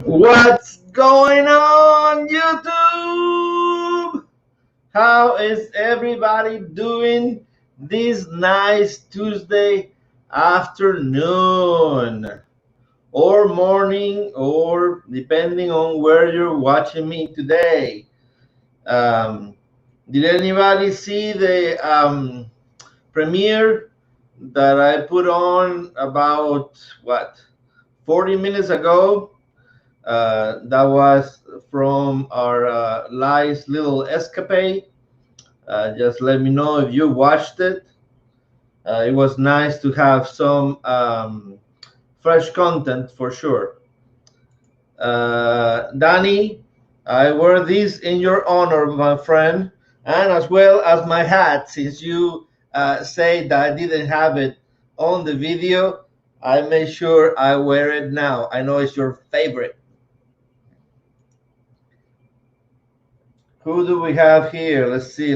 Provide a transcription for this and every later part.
What's going on, YouTube? How is everybody doing this nice Tuesday afternoon or morning, or depending on where you're watching me today? Um, did anybody see the premiere that I put on about 40 minutes ago? That was from our Lies Little Escapade. Just let me know if you watched it. It was nice to have some fresh content for sure. Danny, I wear this in your honor, my friend, and as well as my hat, since you say that I didn't have it on the video. I made sure I wear it now. I know it's your favorite. Who do we have here? Let's see.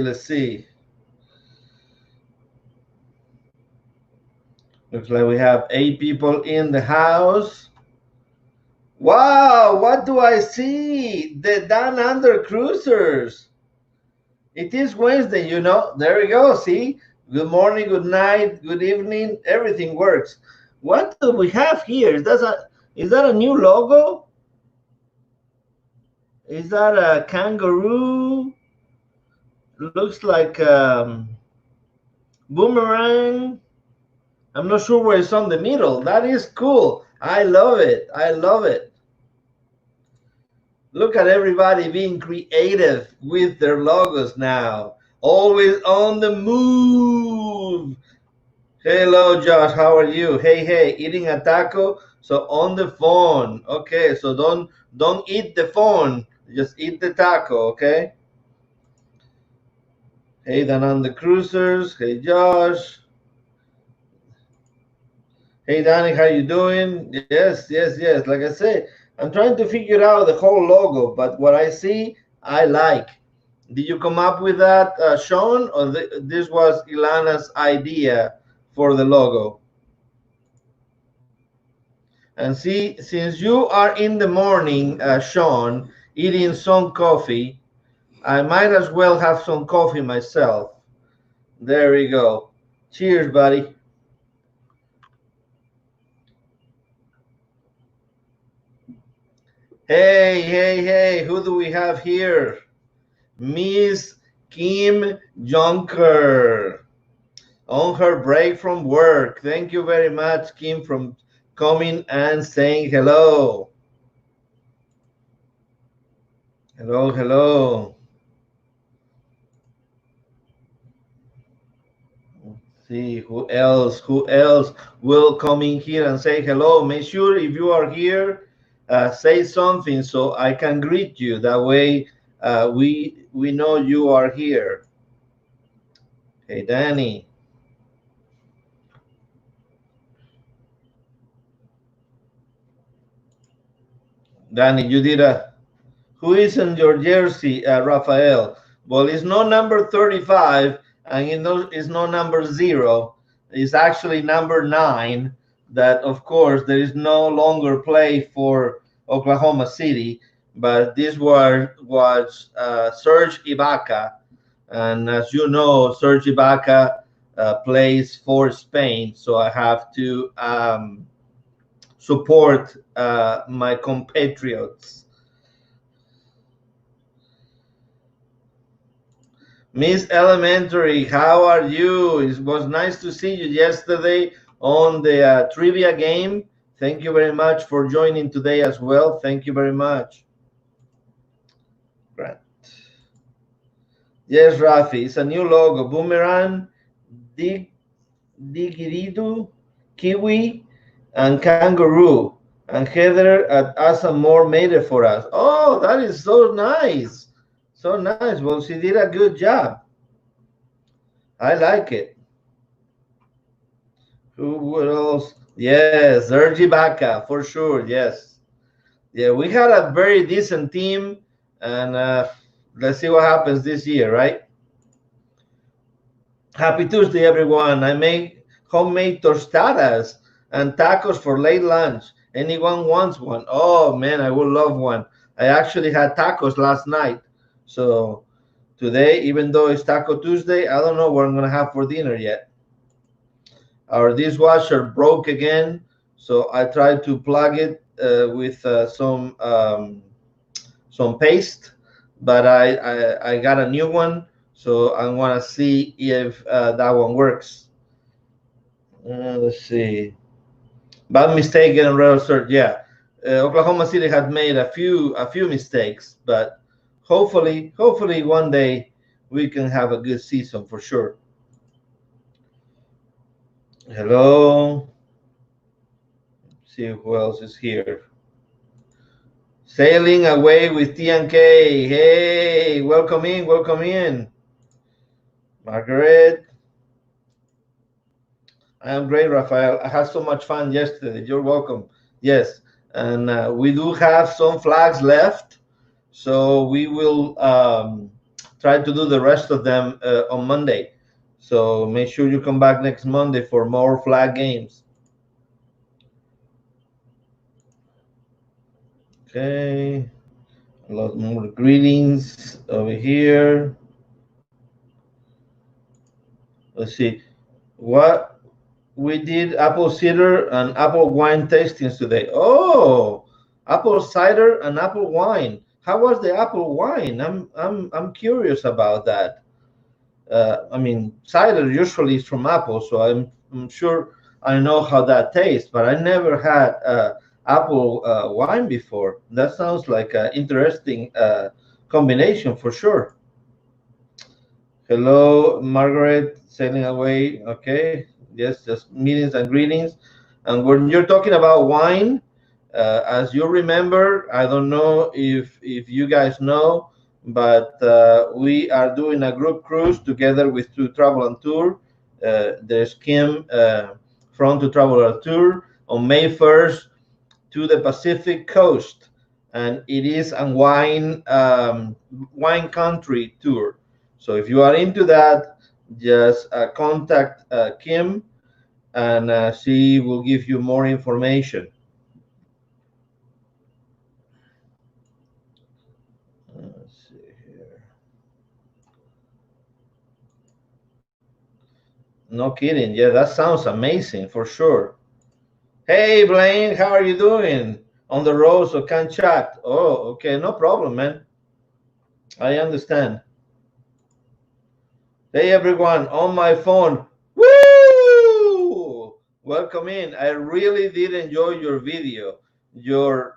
Looks like we have 8 people in the house. Wow, what do I see? The Down Under Cruisers. It is Wednesday, you know. There we go. See? Good morning, good night, good evening. Everything works. What do we have here? Is that a new logo? Is that a kangaroo? Looks like boomerang. I'm not sure where it's on the middle. That is cool. I love it. I love it. Look at everybody being creative with their logos now. Always on the move. Hello, Josh. How are you? Hey, eating a taco. So on the phone. Okay, so don't eat the phone. Just eat the taco, okay? Hey, Down on the Cruisers. Hey, Josh. Hey, Danny, how you doing? Yes. Like I said, I'm trying to figure out the whole logo, but what I see, I like. Did you come up with that, Sean, or this was Ilana's idea for the logo? And see, since you are in the morning, Sean, eating some coffee, I might as well have some coffee myself. There we go. Cheers, buddy. Hey, who do we have here? Miss Kim Junker on her break from work. Thank you very much, Kim, from coming and saying hello. Hello. Let's see who else will come in here and say hello. Make sure if you are here, say something so I can greet you. That way we know you are here. Hey, Danny. Danny, you did a. Who is in your jersey, Rafael? Well, it's no number 35, and it's no number 0. It's actually number 9. That, of course, there is no longer play for Oklahoma City, but this was Serge Ibaka, and as you know, Serge Ibaka plays for Spain, so I have to support my compatriots. Miss Elementary, how are you? It was nice to see you yesterday on the trivia game. Thank you very much for joining today as well. Thank you very much. Grant. Yes, Rafi, it's a new logo. Boomerang, Digiridu, Kiwi, and Kangaroo. And Heather at Asa Moore made it for us. Oh, that is so nice. So nice. Well, she did a good job. I like it. Who else? Yes, Serge Ibaka, for sure. Yes. Yeah, we had a very decent team, and let's see what happens this year, right? Happy Tuesday, everyone. I made homemade tostadas and tacos for late lunch. Anyone wants one? Oh man, I would love one. I actually had tacos last night. So today, even though it's Taco Tuesday, I don't know what I'm gonna have for dinner yet. Our dishwasher broke again, so I tried to plug it with some paste, but I got a new one, so I want to see if that one works. Let's see. Bad mistake getting registered. Yeah, Oklahoma City had made a few mistakes, but hopefully one day we can have a good season for sure. Hello. Let's see who else is here. Sailing away with T&K. Hey, welcome in, welcome in. Margaret. I am great, Rafael. I had so much fun yesterday. You're welcome. Yes, and we do have some flags left, so we will try to do the rest of them on Monday. So make sure you come back next Monday for more flag games. Okay, a lot more greetings over here. Let's see what we did. Apple cider and apple wine tastings today. Oh, apple cider and apple wine. How was the apple wine? I'm curious about that. I mean, cider usually is from apple, so I'm sure I know how that tastes, but I never had apple wine before. That sounds like an interesting combination for sure. Hello, Margaret, sailing away. Okay, yes, just meetings and greetings. And when you're talking about wine, as you remember, I don't know if you guys know, but we are doing a group cruise together with To Travel and Tour. There's Kim from To Travel and Tour on May 1st to the Pacific Coast, and it is a wine country tour. So if you are into that, just contact Kim, and she will give you more information. Let's see here. No kidding. Yeah, that sounds amazing for sure. Hey, Blaine, how are you doing? On the road, so can't chat. Oh, okay, no problem, man. I understand. Hey, everyone, on my phone. Woo! Welcome in. I really did enjoy your video. You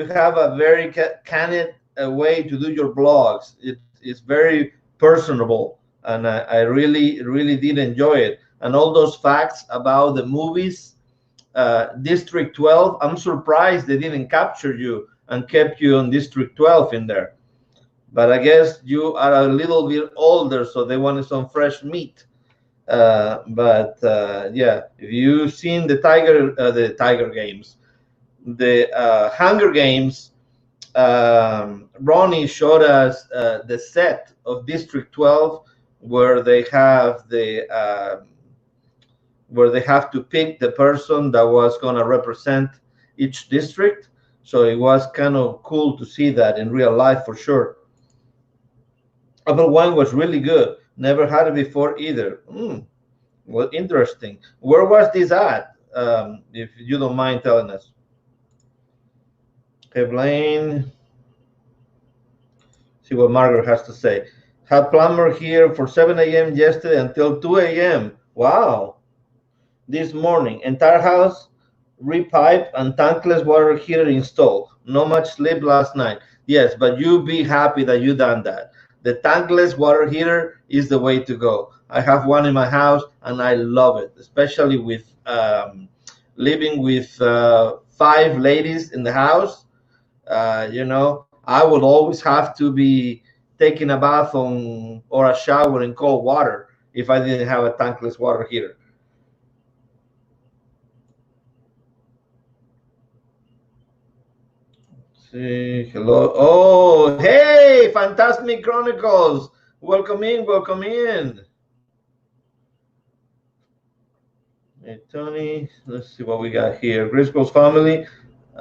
have a very candid way to do your blogs. It's very personable, and I really did enjoy it. And all those facts about the movies, District 12. I'm surprised they didn't capture you and kept you on District 12 in there. But I guess you are a little bit older, so they wanted some fresh meat. Yeah, if you've seen the Tiger Games, the Hunger Games, Ronnie showed us the set of District 12 where they have where they have to pick the person that was going to represent each district. So it was kind of cool to see that in real life for sure. Apple wine was really good. Never had it before either. Well, interesting. Where was this at? If you don't mind telling us. Okay, Blaine. See what Margaret has to say. Had plumber here for 7 a.m. yesterday until 2 a.m. Wow. This morning, entire house repipe and tankless water heater installed. No much sleep last night. Yes, but you be happy that you done that. The tankless water heater is the way to go. I have one in my house and I love it, especially with living with 5 ladies in the house. I would always have to be taking a bath or a shower in cold water if I didn't have a tankless water heater. See, hello. Oh, hey, Fantastic Chronicles. Welcome in, welcome in. Hey, Tony, let's see what we got here. Grisco's family.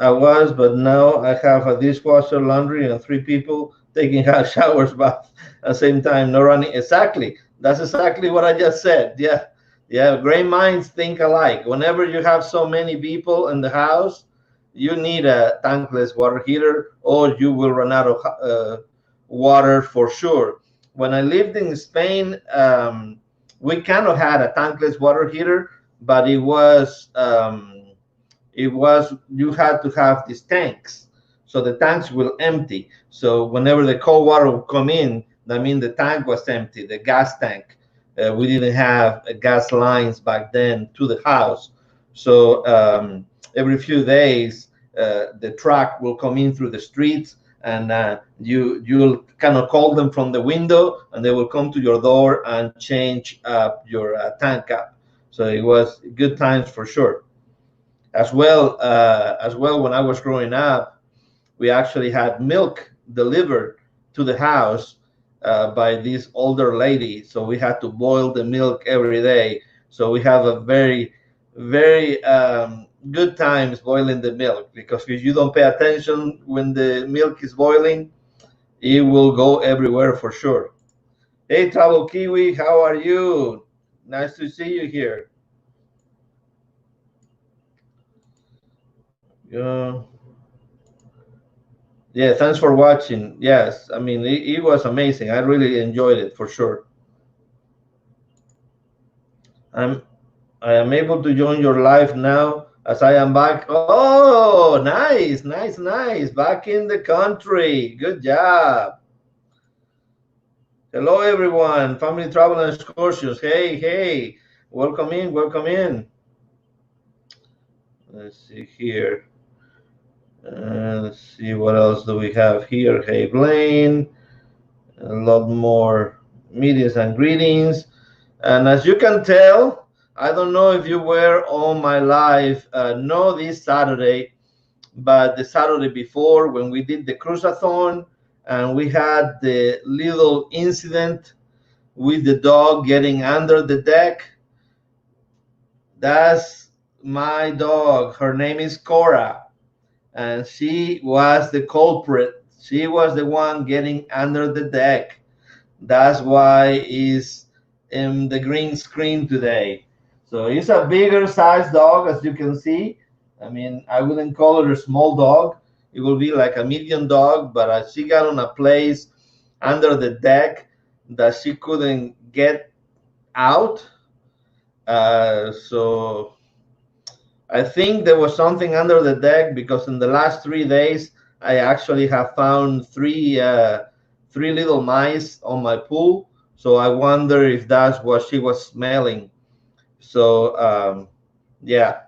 I was, but now I have a dishwasher, laundry, and 3 people taking hot showers, bath at the same time, no running. Exactly. That's exactly what I just said. Yeah. Yeah. Great minds think alike. Whenever you have so many people in the house, you need a tankless water heater, or you will run out of water for sure. When I lived in Spain, we kind of had a tankless water heater, but it was you had to have these tanks, so the tanks will empty. So whenever the cold water would come in, that means the tank was empty, the gas tank. We didn't have gas lines back then to the house, so every few days the truck will come in through the streets, and you'll kind of call them from the window, and they will come to your door and change up your tank up. So it was good times for sure. As well, when I was growing up, we actually had milk delivered to the house by this older lady. So we had to boil the milk every day. So we have a very, very good times boiling the milk, because if you don't pay attention when the milk is boiling, it will go everywhere for sure. Hey, Travel Kiwi, how are you? Nice to see you here. Yeah. Yeah, thanks for watching. Yes, I mean, it was amazing. I really enjoyed it for sure. I'm I am able to join your live now as I am back. Oh, nice, nice, nice. Back in the country. Good job. Hello, everyone. Family Travel and Excursions. Hey, hey. Welcome in, welcome in. Let's see here. Let's see what else do we have here. Hey, Blaine. A lot more meetings and greetings. And as you can tell, I don't know if you were on my live, no, this Saturday, but the Saturday before, when we did the cruiseathon, and we had the little incident with the dog getting under the deck. That's my dog. Her name is Cora, and she was the culprit. She was the one getting under the deck. That's why it's in the green screen today. So it's a bigger size dog, as you can see. I mean, I wouldn't call it a small dog. It will be like a medium dog, but she got on a place under the deck that she couldn't get out. So I think there was something under the deck, because in the last 3 days I actually have found three little mice on my pool. So I wonder if that's what she was smelling. So yeah,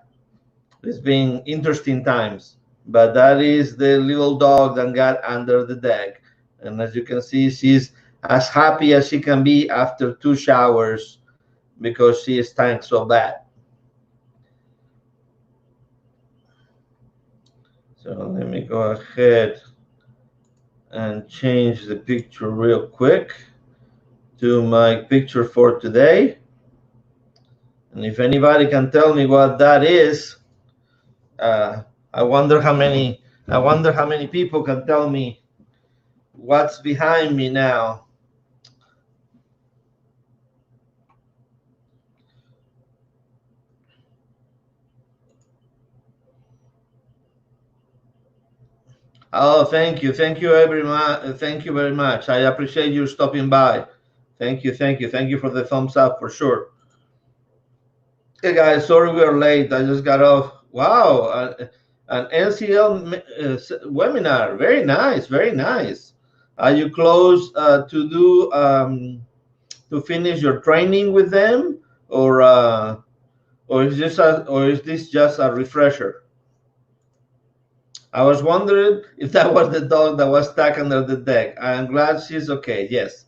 it's been interesting times. But that is the little dog that got under the deck, and as you can see, she's as happy as she can be after 2 showers, because she stank so bad. So let me go ahead and change the picture real quick to my picture for today. And if anybody can tell me what that is, I wonder how many people can tell me what's behind me now. Oh, thank you, everyone. Thank you very much. I appreciate you stopping by. Thank you for the thumbs up for sure. Hey guys, sorry we are late. I just got off. Wow, an NCL webinar. Very nice, very nice. Are you close to do to finish your training with them, or is this just a refresher? I was wondering if that was the dog that was stuck under the deck. I'm glad she's okay. Yes,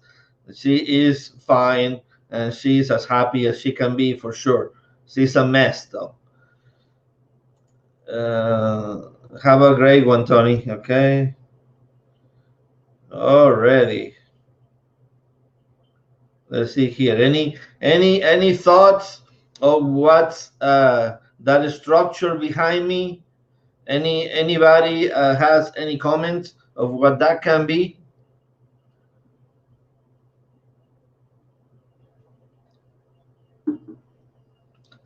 she is fine, and she's as happy as she can be for sure. She's a mess though. Have a great one, Tony. Okay. Already. Let's see here. Any thoughts of what's that structure behind me? Anybody has any comments of what that can be?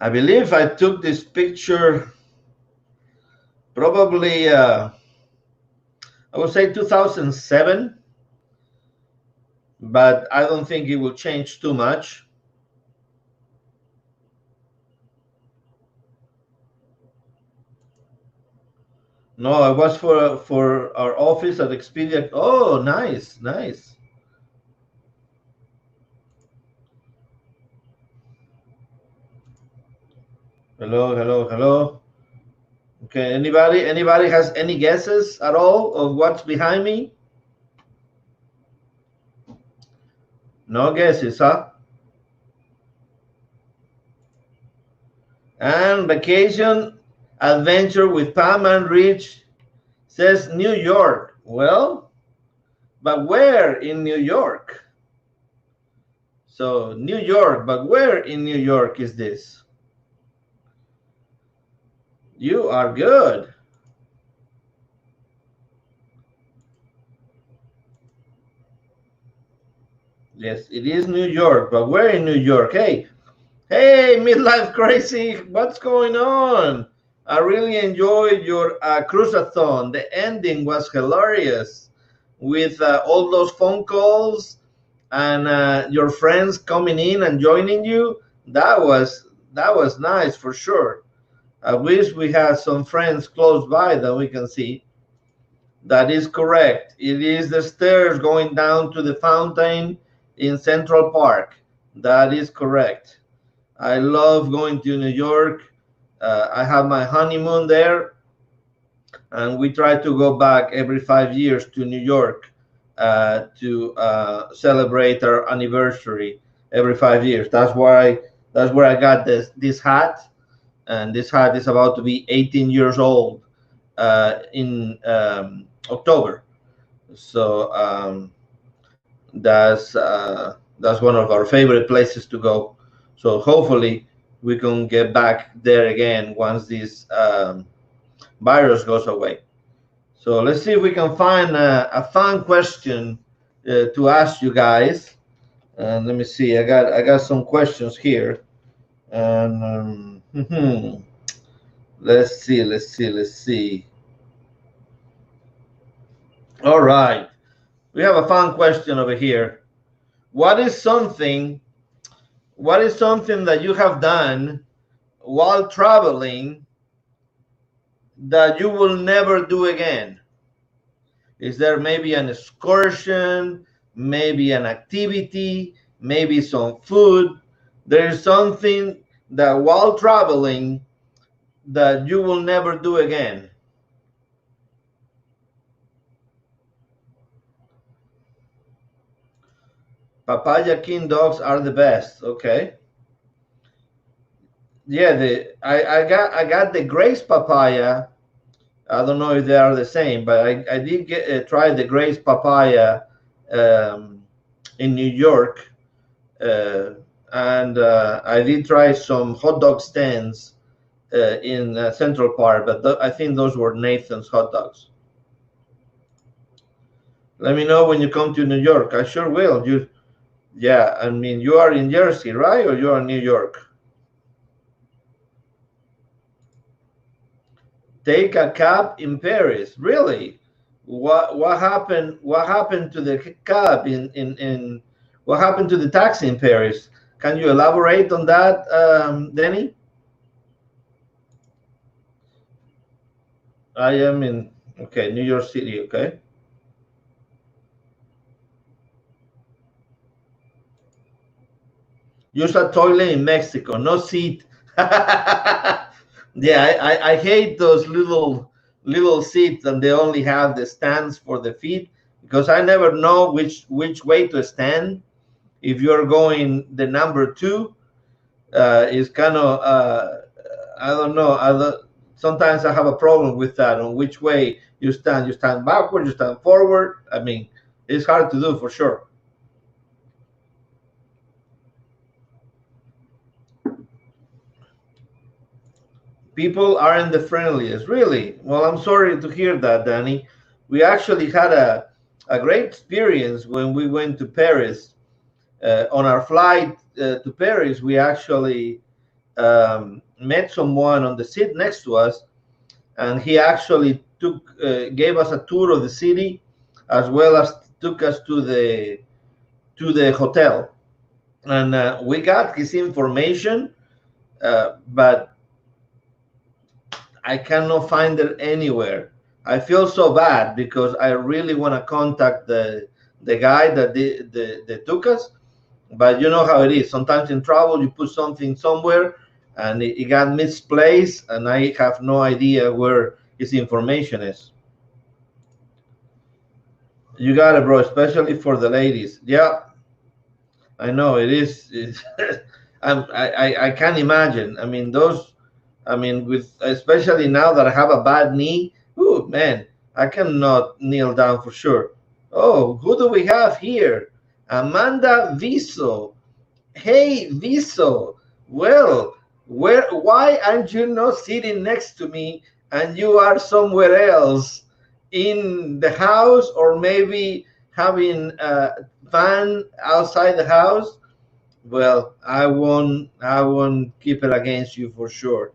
I believe I took this picture probably, I would say 2007, but I don't think it will change too much. No, it was for our office at Expedia. Oh, nice, nice. Hello, hello, hello. Okay, anybody has any guesses at all of what's behind me? No guesses, huh? And vacation adventure with Pam and Rich says New York. Well, but where in New York? So New York, but where in New York is this? You are good. Yes, it is New York, but where in New York? Hey, midlife crazy, what's going on? I really enjoyed your cruisathon. The ending was hilarious with all those phone calls and your friends coming in and joining you. That was nice for sure. I wish we had some friends close by that we can see. That is correct. It is the stairs going down to the fountain in Central Park. That is correct. I love going to New York. I have my honeymoon there, and we try to go back every 5 years to New York to celebrate our anniversary every 5 years. That's where I got this hat, and this hat is about to be 18 years old in October. So that's one of our favorite places to go. So hopefully we can get back there again once this virus goes away. So let's see if we can find a fun question to ask you guys. And let me see. I got some questions here, and let's see. Let's see. All right, we have a fun question over here. What is something? What is something that you have done while traveling that you will never do again? Is there maybe an excursion, maybe an activity, maybe some food? There is something that while traveling that you will never do again. Papaya King dogs are the best. Okay. Yeah, I got the Grace papaya. I don't know if they are the same, but I did try the Grace papaya um, in New York, uh, and I did try some hot dog stands in Central Park, but I think those were Nathan's hot dogs. Let me know when you come to New York. I sure will. Yeah. I mean, you are in Jersey, right, or you are in New York? Take a cab in Paris. Really? What happened? What happened to the cab in what happened to the taxi in Paris? Can you elaborate on that, Denny? I am in okay, New York City. Okay. Use a toilet in Mexico. No seat. Yeah, I hate those little seats and they only have the stands for the feet because I never know which way to stand. If you're going the number two, is kind of I don't know. Sometimes I have a problem with that on which way you stand. You stand backward, you stand forward. I mean, it's hard to do for sure. People aren't the friendliest, really. Well, I'm sorry to hear that, Danny. We actually had a great experience when we went to Paris. On our flight to Paris, we actually met someone on the seat next to us, and he actually gave us a tour of the city, as well as took us to the hotel, and we got his information, but I cannot find it anywhere. I feel so bad because I really want to contact the guy that took us, but you know how it is. Sometimes in travel, you put something somewhere, and it got misplaced, and I have no idea where his information is. You got it, bro, especially for the ladies. Yeah, I know it is. I can't imagine. I mean, those. I mean, with especially now that I have a bad knee. Ooh, man, I cannot kneel down for sure. Oh, who do we have here? Amanda Viso. Hey, Viso. Well, where? Why aren't you not sitting next to me and you are somewhere else in the house, or maybe having a fan outside the house? Well, I won't keep it against you for sure.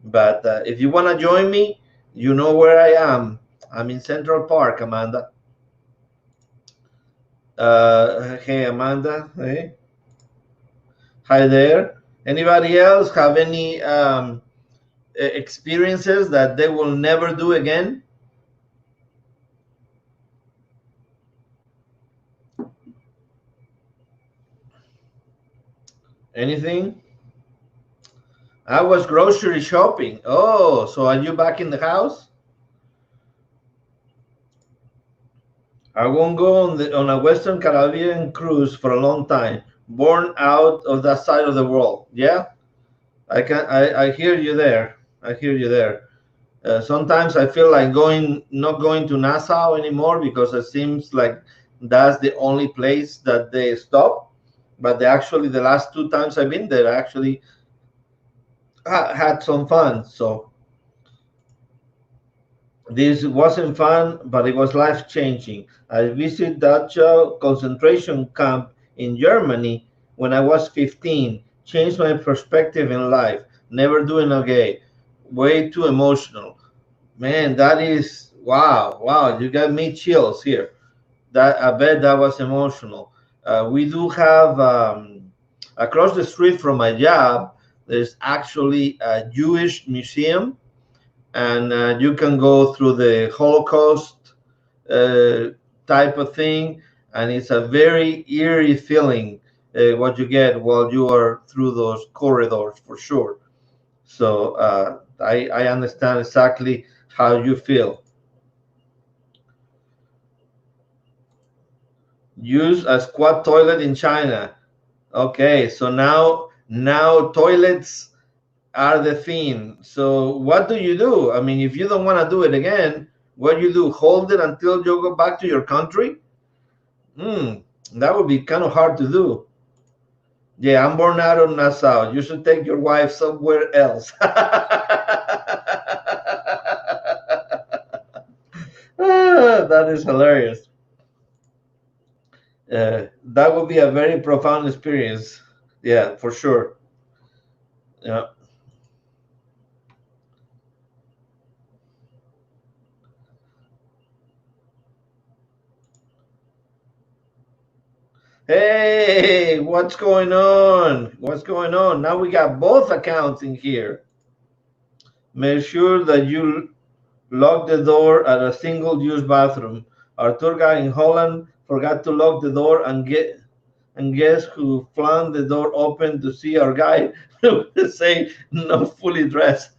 But if you want to join me, you know where I am. I'm in Central Park, Amanda. Hey, Amanda. Hey, hi there. Anybody else have any experiences that they will never do again? Anything? I was grocery shopping. Oh, so are you back in the house? I won't go on a Western Caribbean cruise for a long time. Born out of that side of the world. Yeah, I hear you there. I hear you there. Sometimes I feel like not going to Nassau anymore because it seems like that's the only place that they stop. But the last two times I've been there, I actually had some fun. So this wasn't fun, but it was life changing. I visited Dachau concentration camp in Germany when I was 15. Changed my perspective in life. Never doing again. Way too emotional. Man, that is wow, wow. You got me chills here. That I bet that was emotional. We do have across the street from my job. There's actually a Jewish museum, and you can go through the Holocaust uh, type of thing, and it's a very eerie feeling what you get while you are through those corridors for sure. So I understand exactly how you feel. Use a squat toilet in China. Okay, so now toilets are the thing. So what do you do? I mean, if you don't want to do it again, what do you do? Hold it until you go back to your country? Hmm, that would be kind of hard to do. Yeah, I'm born out of Nassau. You should take your wife somewhere else. That is hilarious. That would be a very profound experience. Yeah, for sure. Yeah. Hey, what's going on? What's going on? Now we got both accounts in here. Make sure that you lock the door at a single-use bathroom. Our tour guide in Holland forgot to lock the door and guess who flung the door open to see our guide say not fully dressed.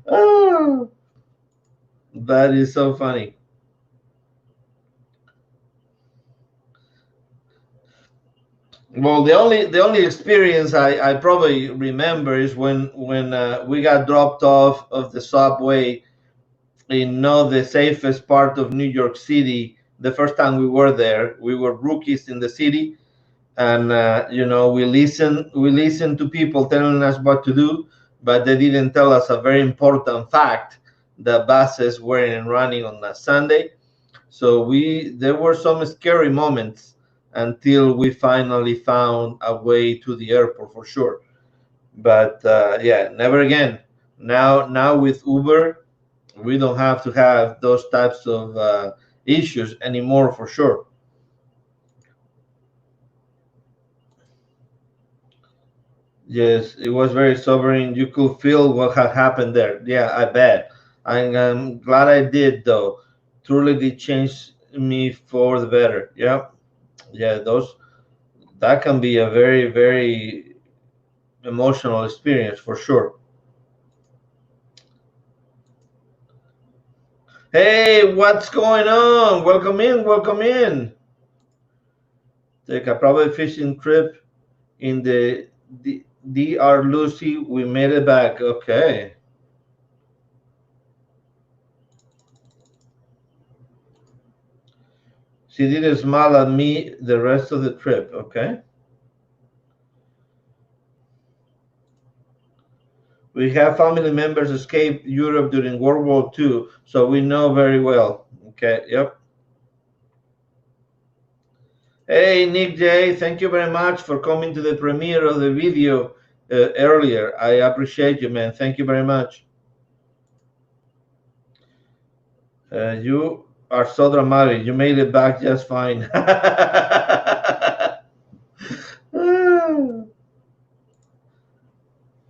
Oh, that is so funny. Well, the only experience I probably remember is when we got dropped off of the subway in not the safest part of New York City. The first time we were there, we were rookies in the city, and you know, we listen to people telling us what to do, but they didn't tell us a very important fact: the buses weren't running on a Sunday. So there were some scary moments until we finally found a way to the airport for sure. But yeah, never again. Now with Uber, we don't have to have those types of issues anymore for sure. Yes, it was very sobering. You could feel what had happened there. Yeah, I bet. I'm glad I did though. Truly did change me for the better. Yeah, yeah. Those that can be a very emotional experience for sure. Hey, what's going on? Welcome in, welcome in. Take a private fishing trip in the DR Lucy. We made it back. Okay. She didn't smile at me the rest of the trip. Okay. We have family members escape Europe during World War II, so we know very well. Okay. Yep. Hey, Nick J, thank you very much for coming to the premiere of the video earlier. I appreciate you, man. Thank you very much. You are so dramatic. You made it back just fine.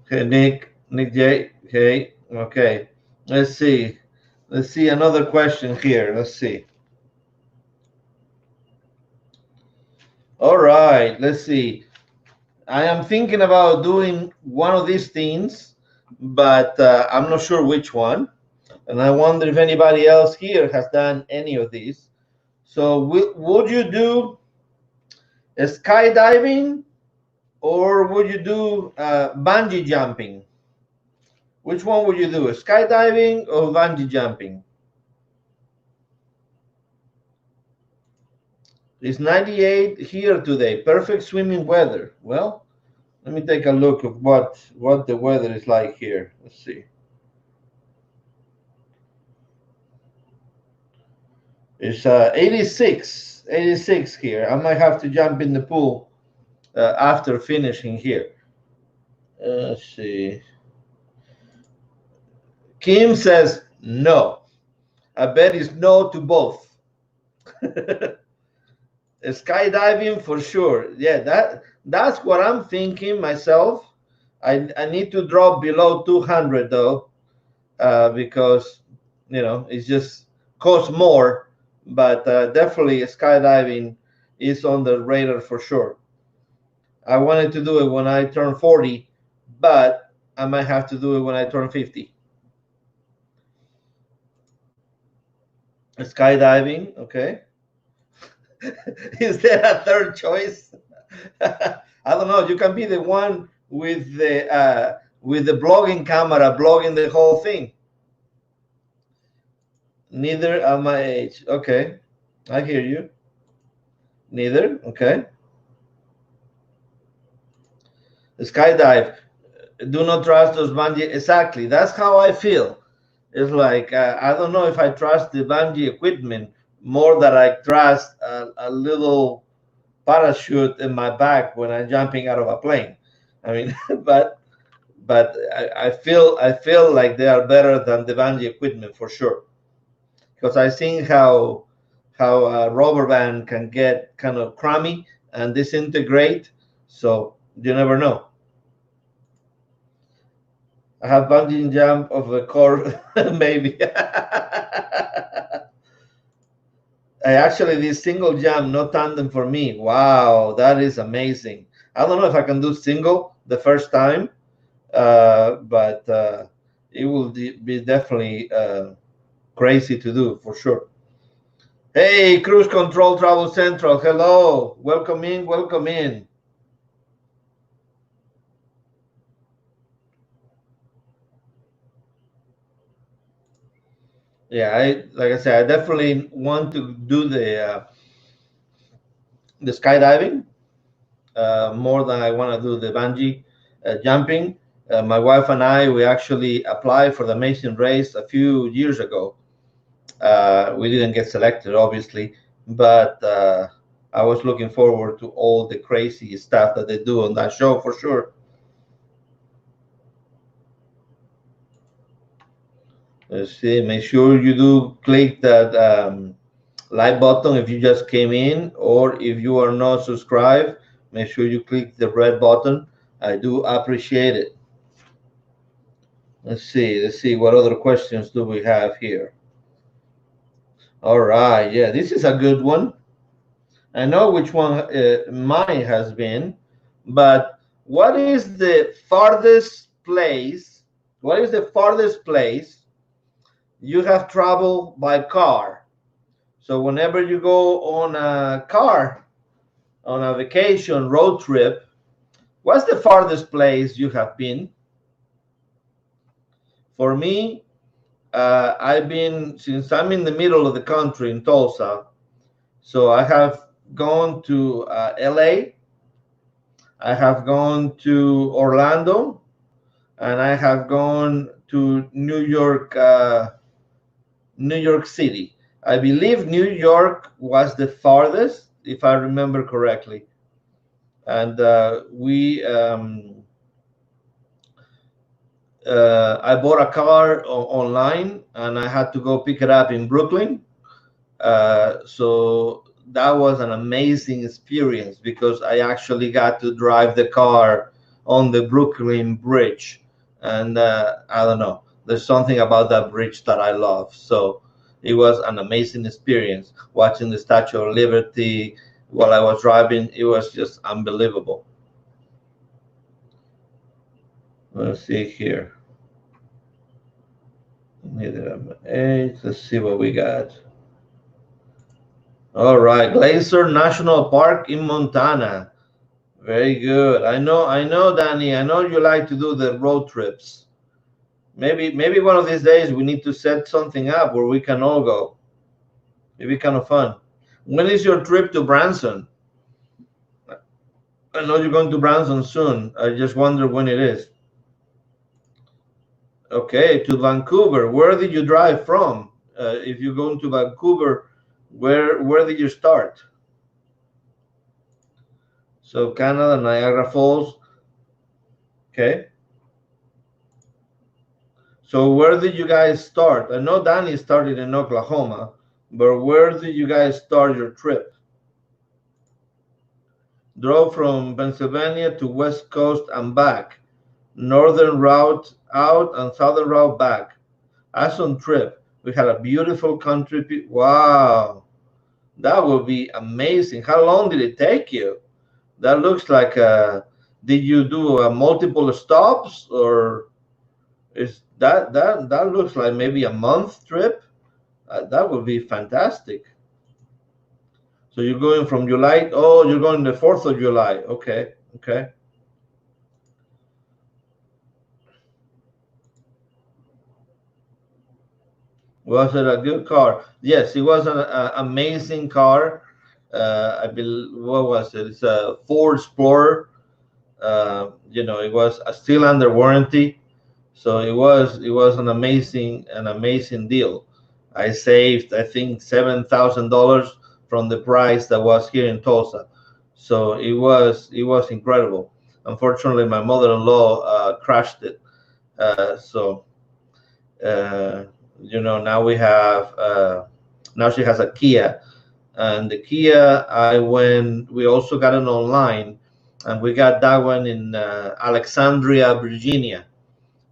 Okay, Nick J. Okay, okay. Let's see. Let's see another question here. Let's see. All right. Let's see. I am thinking about doing one of these things, but I'm not sure which one. And I wonder if anybody else here has done any of these. So, would you do skydiving or would you do bungee jumping? Which one would you do, skydiving or bungee jumping? It's 98 here today. Perfect swimming weather. Well, let me take a look at what the weather is like here. Let's see. It's 86 here. I might have to jump in the pool after finishing here. Let's see. Kim says no. I bet it's no to both. Skydiving for sure. Yeah, that's what I'm thinking myself. I need to drop below 200 though, because you know it just costs more. But definitely skydiving is on the radar for sure. I wanted to do it when I turn 40, but I might have to do it when I turn 50. Skydiving, okay. Is there a third choice? I don't know. You can be the one with the blogging camera, blogging the whole thing. Neither at my age. Okay, I hear you. Neither. Okay. Skydive. Do not trust those bungee. Exactly. That's how I feel. It's like I don't know if I trust the bungee equipment more than I trust a little parachute in my back when I'm jumping out of a plane. I mean, but I feel like they are better than the bungee equipment for sure, because I've seen how a rubber band can get kind of crummy and disintegrate. So you never know. I have bungee jump of a core, maybe. I actually did single jump, no tandem for me. Wow, that is amazing. I don't know if I can do single the first time, but it will be definitely crazy to do for sure. Hey, Cruise Control Travel Central. Hello, welcome in, welcome in. Yeah, I like I said, I definitely want to do the skydiving. more than I want to do the bungee jumping. My wife and I, we actually applied for the Amazing Race a few years ago. We didn't get selected, obviously, but I was looking forward to all the crazy stuff that they do on that show for sure. Let's see, make sure you do click that like button if you just came in, or if you are not subscribed, make sure you click the red button. I do appreciate it. Let's see what other questions do we have here. All right, yeah, this is a good one. I know which one mine has been, but what is the farthest place? What is the farthest place you have traveled by car? So whenever you go on a car, on a vacation, road trip, what's the farthest place you have been? For me, I've been, since I'm in the middle of the country in Tulsa, so I have gone to LA, I have gone to Orlando, and I have gone to New York City. I believe New York was the farthest, if I remember correctly. And I bought a car online, and I had to go pick it up in Brooklyn. So that was an amazing experience because I actually got to drive the car on the Brooklyn Bridge. And I don't know, there's something about that bridge that I love. So it was an amazing experience watching the Statue of Liberty while I was driving. It was just unbelievable. Let's see here. Let's see what we got. All right, Glacier National Park in Montana. Very good. I know, Danny. I know you like to do the road trips. Maybe one of these days we need to set something up where we can all go. It'd be kind of fun. When is your trip to Branson? I know you're going to Branson soon. I just wonder when it is. Okay, to Vancouver. Where did you drive from? If you're going to Vancouver, where did you start? So Canada, Niagara Falls. Okay. So where did you guys start? I know Danny started in Oklahoma, but where did you guys start your trip? Drove from Pennsylvania to West Coast and back. Northern route out and southern route back. Awesome trip. We had a beautiful country. Wow, that would be amazing. How long did it take you? That looks like did you do multiple stops, or is that looks like maybe a month trip? That would be fantastic. So you're going from July. Oh, you're going the 4th of July. Okay. Was it a good car? Yes, it was an amazing car. I believe, what was it? It's a Ford Explorer. It was still under warranty, so it was an amazing deal. I saved, I think, $7,000 from the price that was here in Tulsa, so it was incredible. Unfortunately, my mother-in-law crashed it, so now we have now she has a Kia, and the Kia we also got it online, and we got that one in Alexandria, Virginia.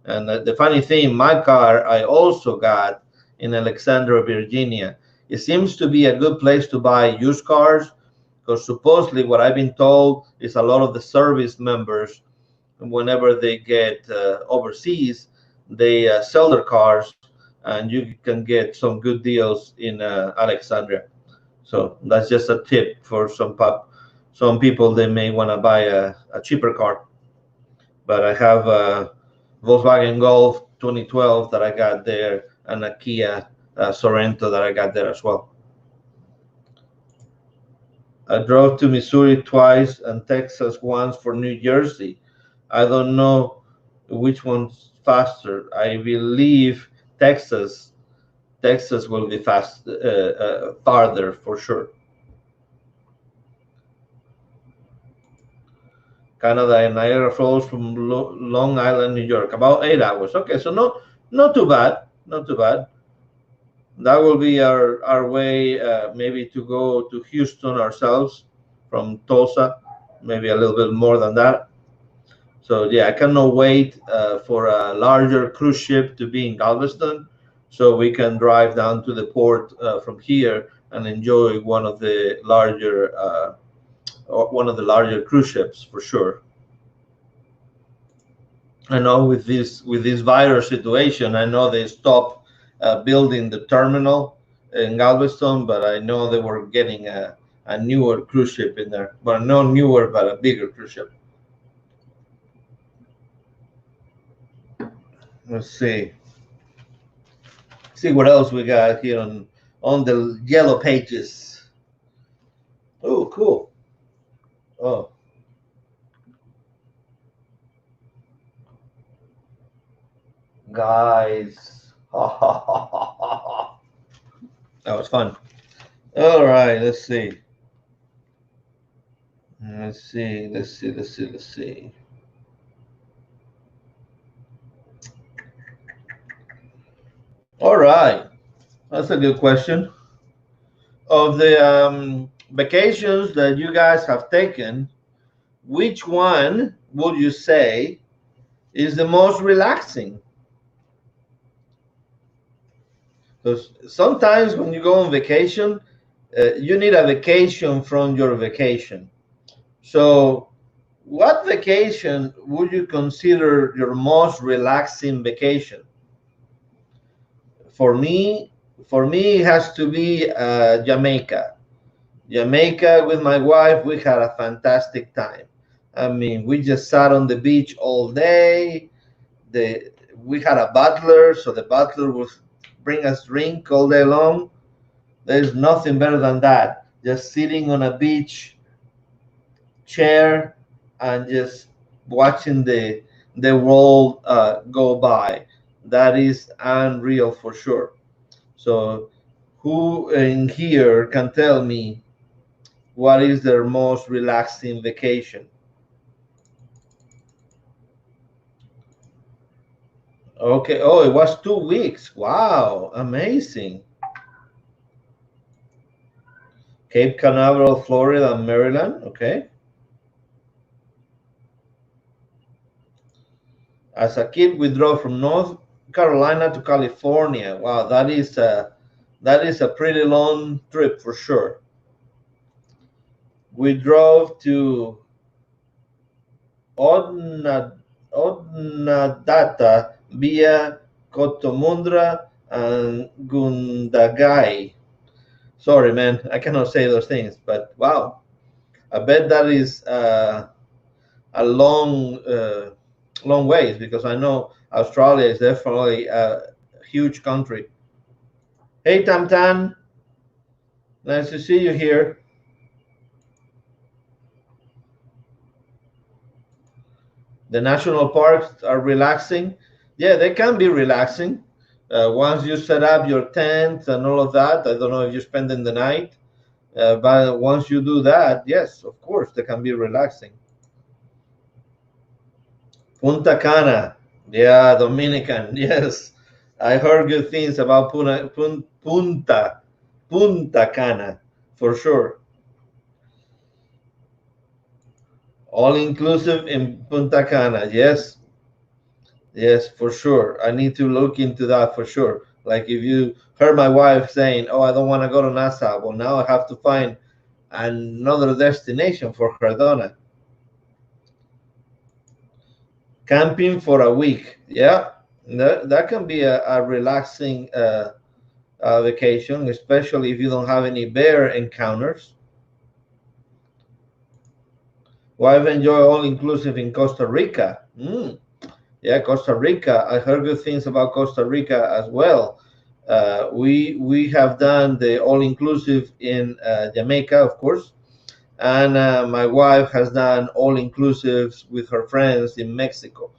And the funny thing, my car I also got in Alexandria, Virginia. It seems to be a good place to buy used cars, because supposedly what I've been told is a lot of the service members, whenever they get overseas, they sell their cars, and you can get some good deals in Alexandria. So that's just a tip for some people. They may want to buy a cheaper car. But I have a Volkswagen Golf 2012 that I got there, and a Kia Sorento that I got there as well. I drove to Missouri twice and Texas once for New Jersey. I don't know which one's faster. I believe Texas. Texas will be farther for sure. Canada and Niagara Falls from Long Island, New York, about 8 hours. Okay, so not too bad, not too bad. That will be our way, maybe to go to Houston ourselves from Tulsa, maybe a little bit more than that. So yeah, I cannot wait for a larger cruise ship to be in Galveston, so we can drive down to the port from here and enjoy one of the larger cruise ships for sure. I know with this virus situation, I know they stopped building the terminal in Galveston, but I know they were getting a newer cruise ship in there. Well, not newer, but a bigger cruise ship. Let's see what else we got here on the yellow pages. Oh, cool. Oh. Guys. That was fun. All right, let's see. Let's see. All right, that's a good question. Of the vacations that you guys have taken, which one would you say is the most relaxing? Because sometimes when you go on vacation, you need a vacation from your vacation. So, what vacation would you consider your most relaxing vacation? For me, it has to be Jamaica. Jamaica with my wife, we had a fantastic time. I mean, we just sat on the beach all day. We had a butler, so the butler would bring us drink all day long. There's nothing better than that. Just sitting on a beach chair and just watching the world go by. That is unreal for sure. So, who in here can tell me what is their most relaxing vacation? Okay. Oh, it was 2 weeks. Wow, amazing. Cape Canaveral, Florida, Maryland. Okay. As a kid, we drove from North Carolina to California. Wow, that is a pretty long trip for sure. We drove to Odnadata via Cotomundra and Gundagai. Sorry, man, I cannot say those things, but wow, I bet that is a long ways, because I know Australia is definitely a huge country. Hey, Tam Tam, nice to see you here. The national parks are relaxing. Yeah, they can be relaxing. Once you set up your tent and all of that, I don't know if you're spending the night, but once you do that, yes, of course, they can be relaxing. Punta Cana, yeah, Dominican, yes. I heard good things about Punta Cana, for sure. All inclusive in Punta Cana, yes. Yes, for sure. I need to look into that for sure. Like if you heard my wife saying, "Oh, I don't want to go to Nassau," well, now I have to find another destination for her, don't I? Camping for a week, yeah, that can be a relaxing vacation, especially if you don't have any bear encounters. Wife enjoy all inclusive in Costa Rica. Yeah, Costa Rica. I heard good things about Costa Rica as well. We have done the all inclusive in Jamaica, of course, and my wife has done all-inclusives with her friends in Mexico,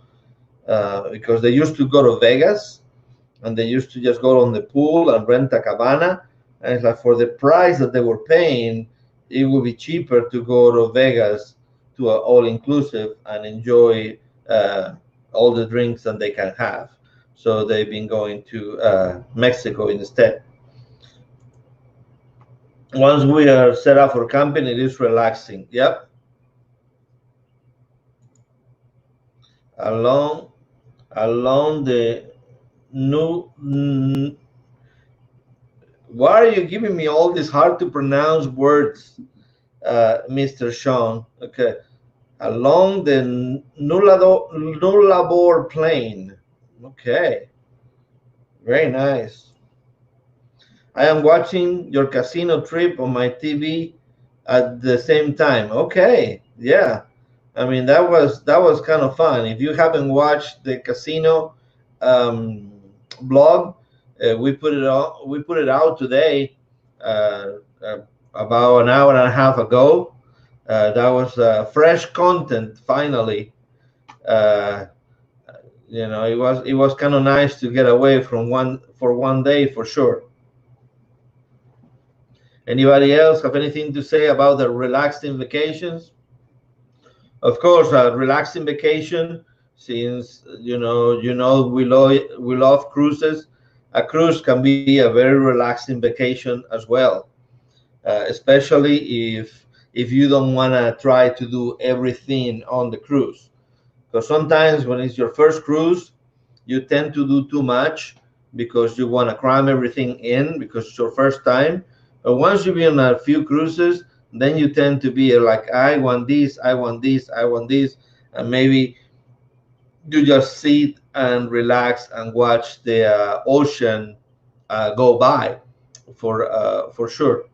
because they used to go to Vegas, and they used to just go on the pool and rent a cabana. And it's like, for the price that they were paying, it would be cheaper to go to Vegas to an all-inclusive and enjoy all the drinks that they can have. So they've been going to Mexico instead. Once we are set up for camping, it is relaxing. Yep. Along the new. Why are you giving me all these hard to pronounce words, Mr. Sean? Okay. Along the Nullarbor Plain. Okay. Very nice. I am watching your casino trip on my TV at the same time. Okay. Yeah. I mean, that was kind of fun. If you haven't watched the casino blog, we put it out today, about an hour and a half ago. That was fresh content finally. It was kind of nice to get away from one day for sure. Anybody else have anything to say about the relaxing vacations? Of course, a relaxing vacation, since we love cruises. A cruise can be a very relaxing vacation as well, especially if you don't want to try to do everything on the cruise. Because sometimes when it's your first cruise, you tend to do too much because you want to cram everything in because it's your first time. But once you've been on a few cruises, then you tend to be like, I want this, I want this, I want this, and maybe you just sit and relax and watch the ocean go by for sure.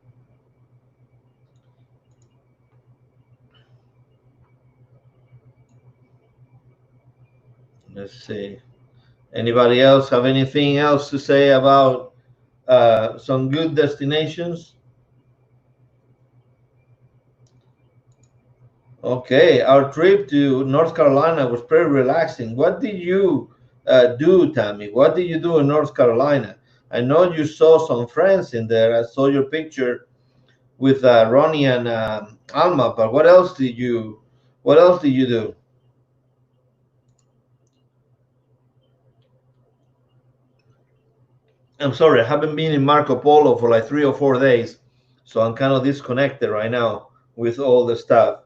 Let's see. Anybody else have anything else to say about some good destinations? Okay, our trip to North Carolina was pretty relaxing. What did you do, Tammy? What did you do in North Carolina? I know you saw some friends in there. I saw your picture with Ronnie and Alma. But what else did you do? I'm sorry, I haven't been in Marco Polo for like 3 or 4 days, so I'm kind of disconnected right now with all the stuff.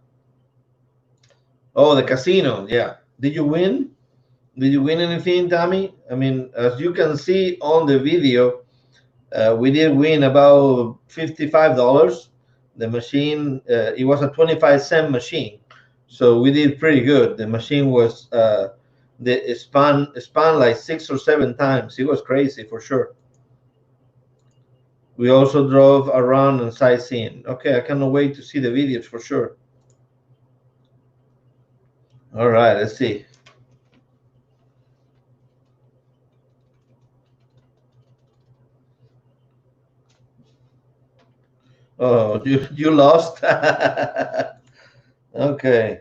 Oh, the casino, yeah. Did you win? Did you win anything, Tammy? I mean, as you can see on the video, we did win about $55. The machine, it was a 25-cent machine, so we did pretty good. The machine was it spun like 6 or 7 times. It was crazy for sure. We also drove around and sightseeing. Okay, I cannot wait to see the videos for sure. All right, let's see. Oh, you lost? Okay.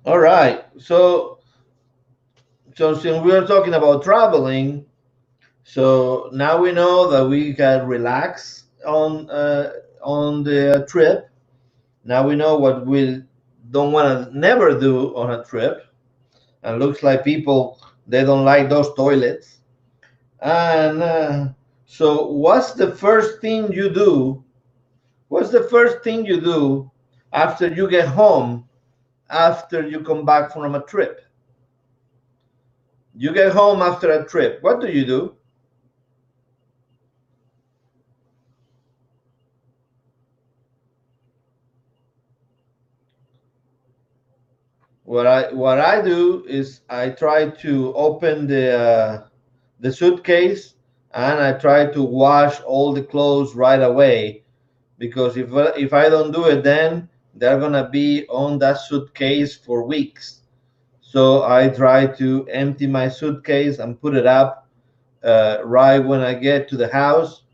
All right. So since we are talking about traveling, so now we know that we can relax on the trip. Now we know what we don't want to never do on a trip. And looks like people, they don't like those toilets. And so what's the first thing you do? What's the first thing you do after you get home, after you come back from a trip? You get home after a trip. What do you do? What I do is I try to open the suitcase, and I try to wash all the clothes right away, because if I don't do it, then they're gonna be on that suitcase for weeks. So I try to empty my suitcase and put it up right when I get to the house,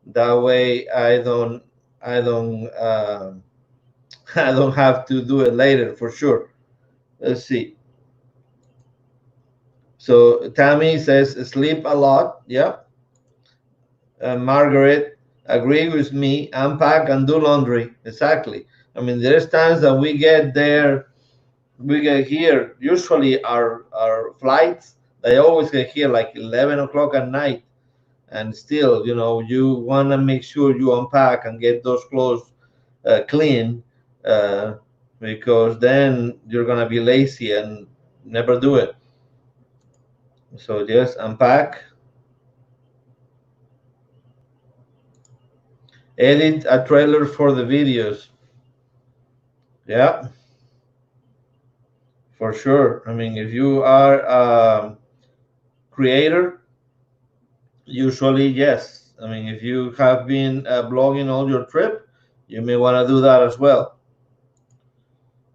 That way, I don't I don't have to do it later for sure. Let's see. So Tammy says sleep a lot. Yep. Margaret, agree with me. Unpack and do laundry. Exactly. I mean, there's times that we get there, we get here. Usually, our flights, they always get here like 11 o'clock at night, and still, you want to make sure you unpack and get those clothes clean, uh, because then you're gonna be lazy and never do it. So just unpack, edit a trailer for the videos. Yeah, for sure. I mean, if you are a creator, usually yes. I mean, if you have been blogging all your trip, you may want to do that as well.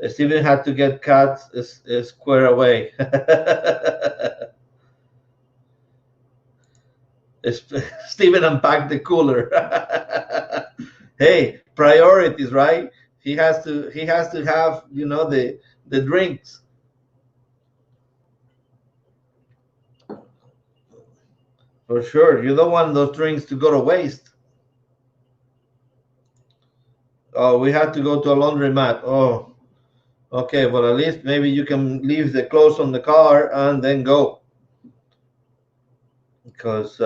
Steven had to get cats square away. Steven unpacked the cooler. Hey, priorities, right? He has to have the drinks. For sure. You don't want those drinks to go to waste. Oh, we had to go to a laundromat. Oh, okay. Well, at least maybe you can leave the clothes on the car and then go. Because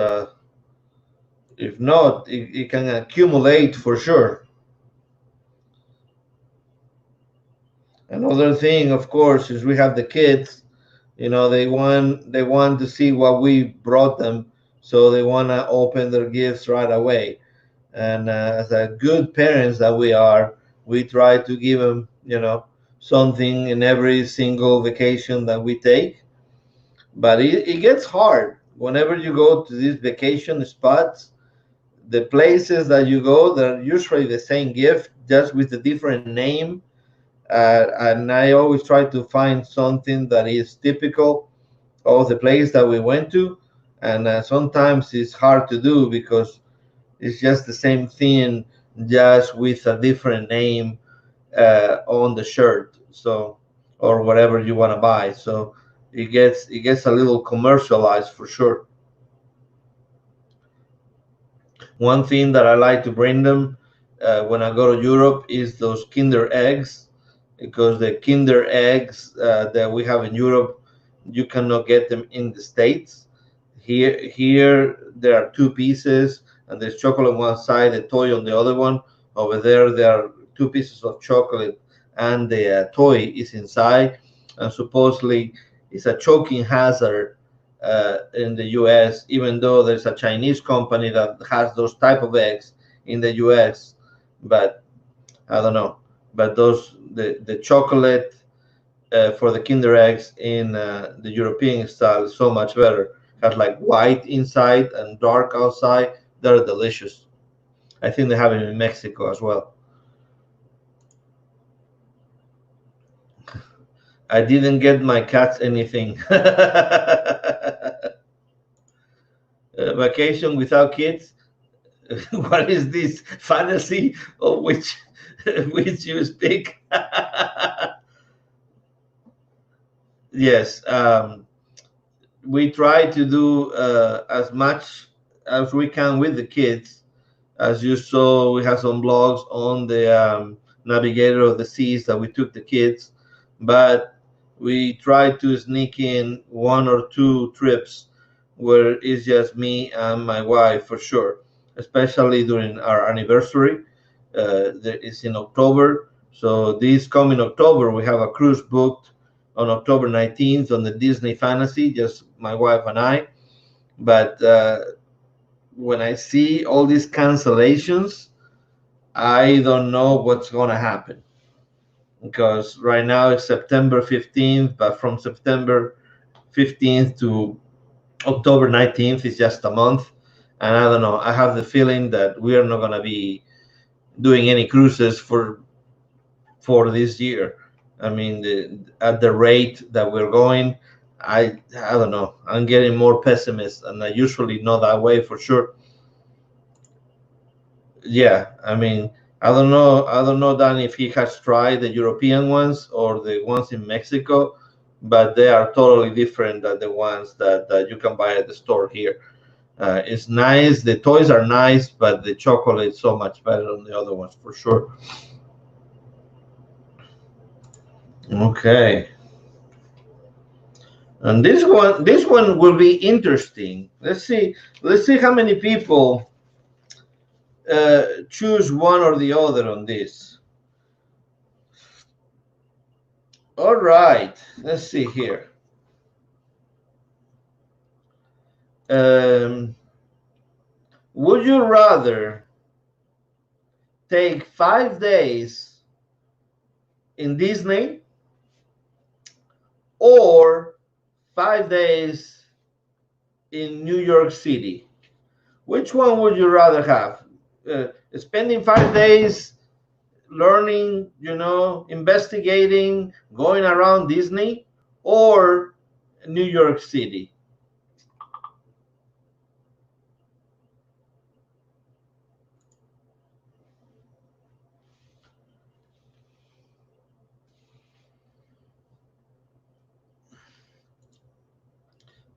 if not, it can accumulate for sure. Another thing, of course, is we have the kids. They want to see what we brought them, so they want to open their gifts right away. And as a good parents that we are, we try to give them something in every single vacation that we take. But it gets hard whenever you go to these vacation spots. The places that you go, they're usually the same gift, just with a different name. And I always try to find something that is typical of the place that we went to. And sometimes it's hard to do because it's just the same thing, just with a different name on the shirt. So, or whatever you want to buy. So it gets a little commercialized for sure. One thing that I like to bring them when I go to Europe is those Kinder eggs, because the Kinder eggs that we have in Europe, you cannot get them in the States. Here there are two pieces, and there's chocolate on one side, a toy on the other one. Over there are two pieces of chocolate, and the toy is inside. And supposedly, it's a choking hazard in the U.S., even though there's a Chinese company that has those type of eggs in the U.S. But I don't know. But the chocolate for the Kinder eggs in the European style is so much better. Has like white inside and dark outside. They're delicious. I think they have it in Mexico as well. I didn't get my cats anything. Vacation without kids. What is this fantasy of which which you speak? Yes, we try to do as much as we can with the kids. As you saw, we have some blogs on the Navigator of the Seas that we took the kids, but we try to sneak in one or two trips where it's just me and my wife for sure, especially during our anniversary. That is in October. So this coming October, we have a cruise booked on October 19th on the Disney Fantasy, just my wife and I. But when I see all these cancellations, I don't know what's going to happen, because right now it's September 15th, but from September 15th to October 19th is just a month. And I don't know. I have the feeling that we are not going to be doing any cruises for this year. I mean, at the rate that we're going, I don't know. I'm getting more pessimist, and I usually know that way for sure. Yeah, I mean, I don't know, Dan, if he has tried the European ones or the ones in Mexico, but they are totally different than the ones that you can buy at the store here. It's nice. The toys are nice, but the chocolate is so much better than the other ones for sure. Okay, and this one will be interesting. Let's see how many people choose one or the other on this. All right, let's see here. Um, would you rather take 5 days in Disney or 5 days in New York City? Which one would you rather have? Spending 5 days learning, investigating, going around Disney, or New York City?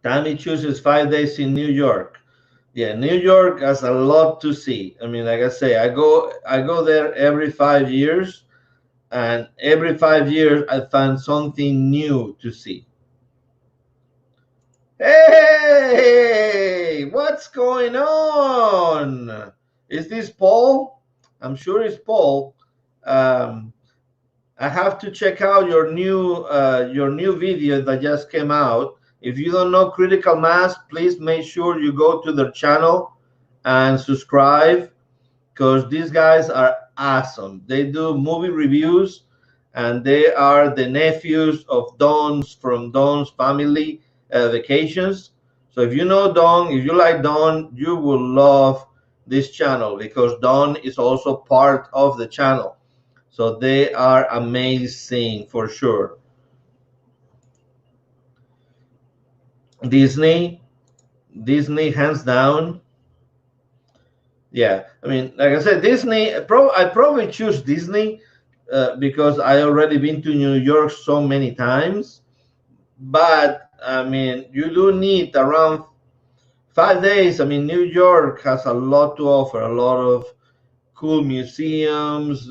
Tammy chooses 5 days in New York. Yeah, New York has a lot to see. I mean, like I say, I go there every 5 years, and every 5 years I find something new to see. Hey, what's going on? Is this Paul? I'm sure it's Paul. Um, I have to check out your new video that just came out. If you don't know Critical Mass, please make sure you go to their channel and subscribe, because these guys are awesome. They do movie reviews, and they are the nephews of Don's from Don's Family Vacations. So if you know Don, if you like Don, you will love this channel, because Don is also part of the channel. So they are amazing for sure. Disney, Disney, hands down. Yeah, I mean, like I said, Disney. I probably choose Disney because I already been to New York so many times. But I mean, you do need around 5 days. I mean, New York has a lot to offer. A lot of cool museums,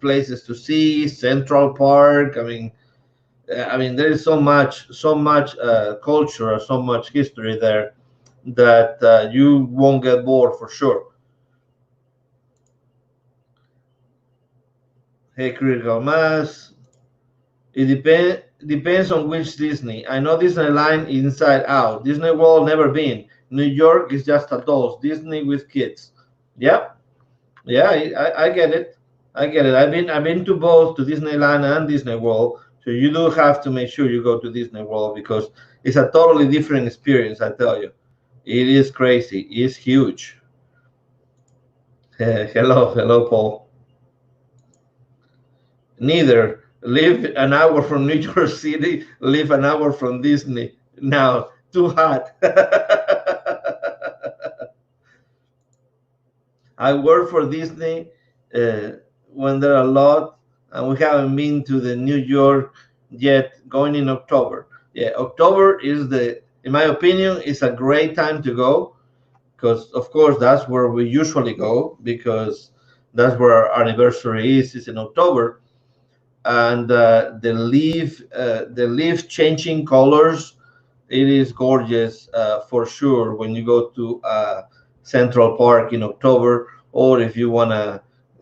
places to see, Central Park. I mean, there is so much culture, so much history there that you won't get bored for sure. Hey, Critical Mass. It depends on which Disney. I know Disneyland Inside Out. Disney World never been. New York is just adults. Disney with kids. Yep. Yeah, I get it. I get it. I've been to both, to Disneyland and Disney World. So you do have to make sure you go to Disney World, because it's a totally different experience, I tell you. It is crazy. It's huge. Hello, Paul. Neither. Live an hour from New York City, live an hour from Disney. Now, too hot. I work for Disney when there are a lot, and we haven't been to the New York yet, going in October. Yeah, October in my opinion, is a great time to go, because, of course, that's where we usually go, because that's where our anniversary is in October. And the leaf changing colors, it is gorgeous for sure when you go to Central Park in October, or if you want to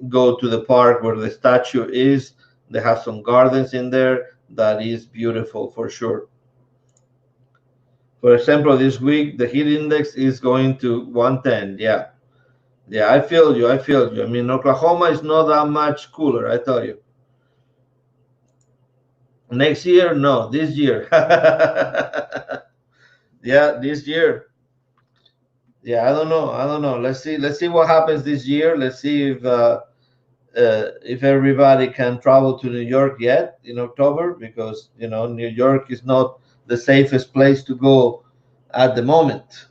go to the park where the statue is. They have some gardens in there that is beautiful for sure. For example, this week the heat index is going to 110. Yeah, yeah, I feel you. I mean, Oklahoma is not that much cooler, I tell you. Next year, no, this year. Yeah, this year. Yeah, I don't know. Let's see what happens this year. Let's see if everybody can travel to New York yet in October, because New York is not the safest place to go at the moment.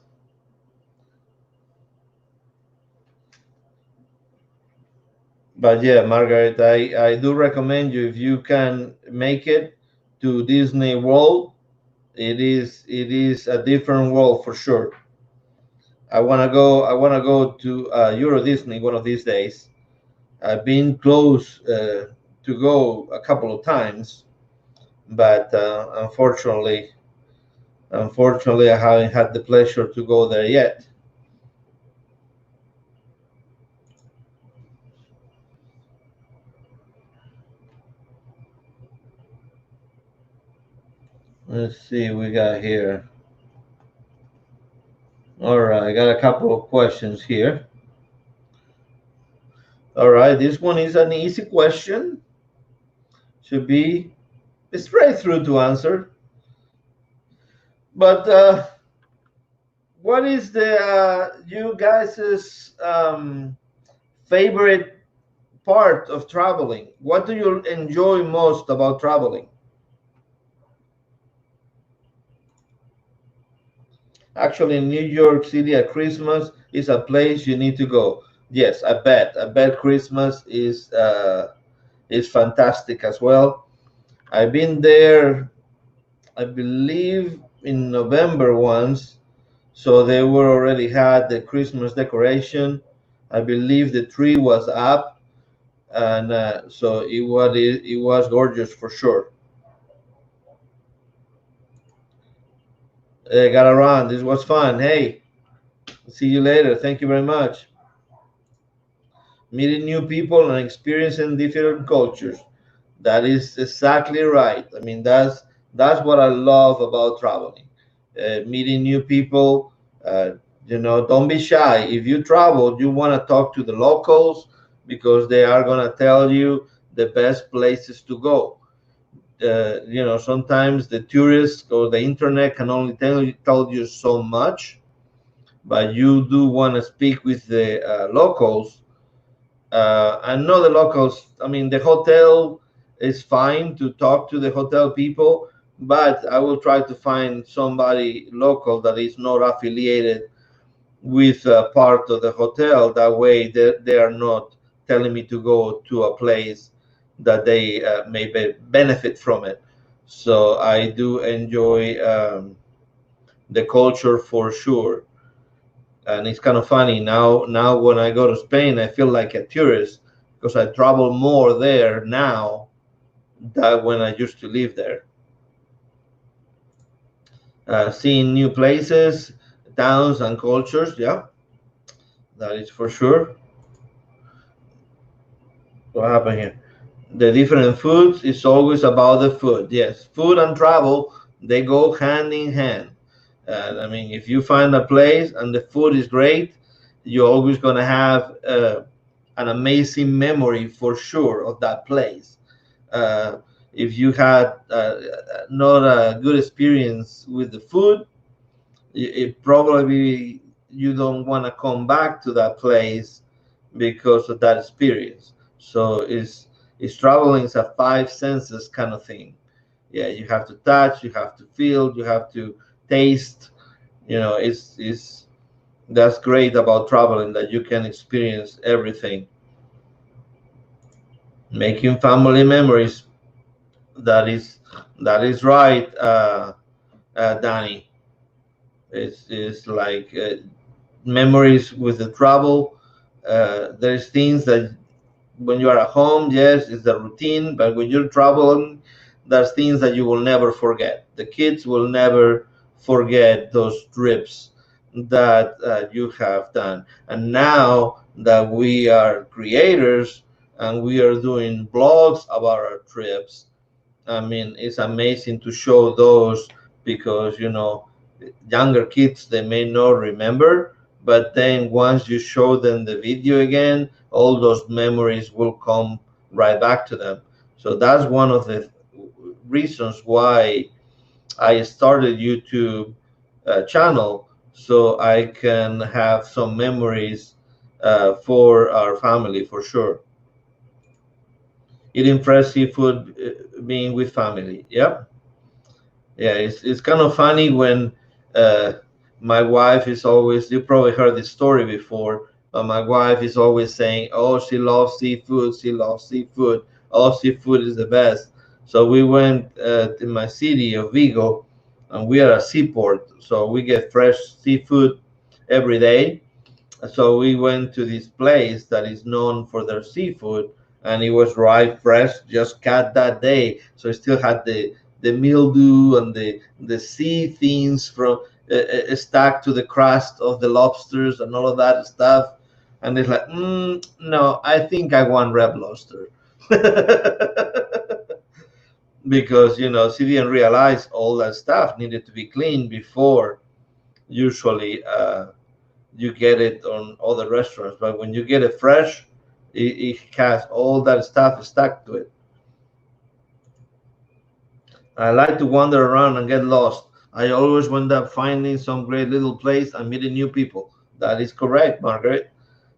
But yeah, Margaret, I do recommend you, if you can make it to Disney World. It is a different world for sure. I wanna go to Euro Disney one of these days. I've been close to go a couple of times, but unfortunately, I haven't had the pleasure to go there yet. Let's see, we got here. All right, I got a couple of questions here. All right, this one is an easy question. Should be straight through to answer. But what is the you guys' favorite part of traveling? What do you enjoy most about traveling? Actually, New York City at Christmas is a place you need to go. Yes, I bet. I bet Christmas is fantastic as well. I've been there, I believe, in November once, so they were already had the Christmas decoration. I believe the tree was up, and so it was gorgeous for sure. Got around. This was fun. Hey, see you later. Thank you very much. Meeting new people and experiencing different cultures. That is exactly right. I mean, that's what I love about traveling. Meeting new people. Uh, don't be shy. If you travel, you want to talk to the locals because they are gonna tell you the best places to go. Sometimes the tourists or the internet can only tell you so much, but you do want to speak with the locals. I know the locals. I mean, the hotel is fine to talk to the hotel people, but I will try to find somebody local that is not affiliated with a part of the hotel. That way, they are not telling me to go to a place that they may benefit from it. So I do enjoy the culture for sure. And it's kind of funny now when I go to Spain, I feel like a tourist because I travel more there now than when I used to live there. Seeing new places, towns, and cultures. Yeah, that is for sure. What happened here? The different foods is always about the food. Yes, food and travel, they go hand in hand. And I mean, if you find a place and the food is great, you're always going to have an amazing memory for sure of that place. Uh, if you had not a good experience with the food, it probably you don't want to come back to that place because of that experience. So it's traveling is a five senses kind of thing. Yeah, you have to touch, you have to feel, you have to taste. It's that's great about traveling, that you can experience everything. Making family memories. That is right, Danny. It's like memories with the travel. There's things that when you are at home, yes, it's a routine, but when you're traveling, there's things that you will never forget. The kids will never forget those trips that you have done. And now that we are creators and we are doing blogs about our trips, I mean, it's amazing to show those because, younger kids, they may not remember, but then once you show them the video again, all those memories will come right back to them. So that's one of the reasons why I started YouTube channel, so I can have some memories for our family for sure. Eating fresh seafood, being with family. Yep. Yeah, it's kind of funny when uh, my wife is always. You probably heard this story before. But my wife is always saying, "Oh, she loves seafood. She loves seafood. Oh, seafood is the best." So we went to my city of Vigo, and we are a seaport, so we get fresh seafood every day. So we went to this place that is known for their seafood, and it was right fresh, just caught that day. So it still had the mildew and the sea things from stuck to the crust of the lobsters and all of that stuff. And it's like, no, I think I want red lobster. Because she didn't realize all that stuff needed to be cleaned before usually you get it on other restaurants. But when you get it fresh, it has all that stuff stuck to it. I like to wander around and get lost. I always end up finding some great little place and meeting new people. That is correct, Margaret.